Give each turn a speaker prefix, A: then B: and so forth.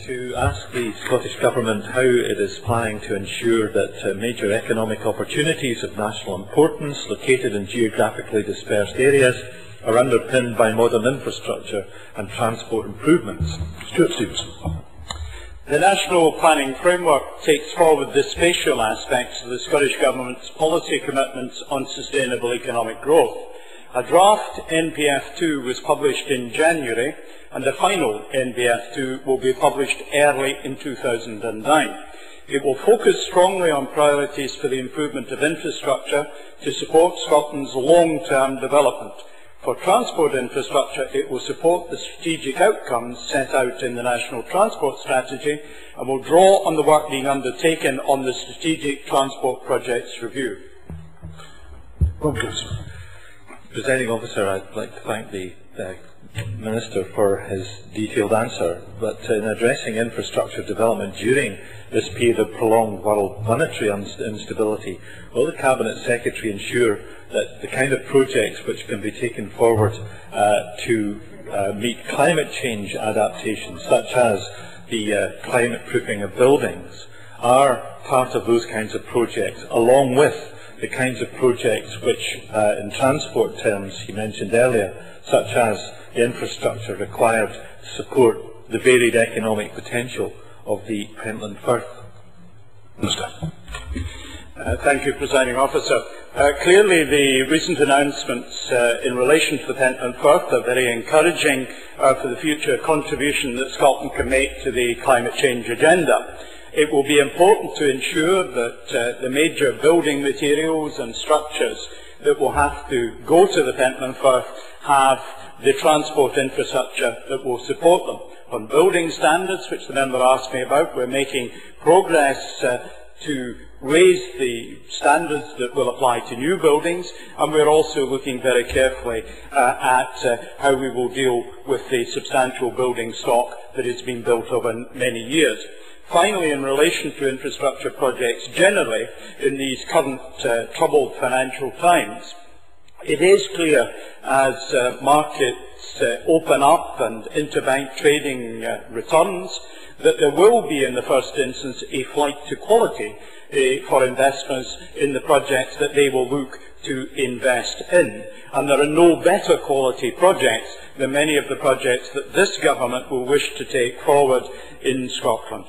A: To ask the Scottish Government how it is planning to ensure that major economic opportunities of national importance located in geographically dispersed areas are underpinned by modern infrastructure and transport improvements. Stewart, Stevenson.
B: The National Planning Framework takes forward the spatial aspects of the Scottish Government's policy commitments on sustainable economic growth. A draft NPF2 was published in January, and the final NPF2 will be published early in 2009. It will focus strongly on priorities for the improvement of infrastructure to support Scotland's long-term development. For transport infrastructure, it will support the strategic outcomes set out in the National Transport Strategy and will draw on the work being undertaken on the Strategic Transport Projects Review.
A: Gibson. Presiding Officer, I'd like to thank the Minister for his detailed answer, but in addressing infrastructure development during this period of prolonged world monetary instability, will the Cabinet Secretary ensure that the kind of projects which can be taken forward to meet climate change adaptations, such as the climate proofing of buildings, are part of those kinds of projects, along with the kinds of projects which, in transport terms, he mentioned earlier, such as the infrastructure required to support the varied economic potential of the Pentland Firth?
B: Thank you, Presiding Officer. Clearly, the recent announcements in relation to the Pentland Firth are very encouraging for the future contribution that Scotland can make to the climate change agenda. It will be important to ensure that the major building materials and structures that will have to go to the Pentland Firth have the transport infrastructure that will support them. On building standards, which the member asked me about, we're making progress to raise the standards that will apply to new buildings, and we're also looking very carefully at how we will deal with the substantial building stock that has been built over many years. Finally, in relation to infrastructure projects generally, in these current troubled financial times, it is clear as markets open up and interbank trading returns that there will be, in the first instance, a flight to quality for investors in the projects that they will look to invest in. And there are no better quality projects than many of the projects that this government will wish to take forward in Scotland.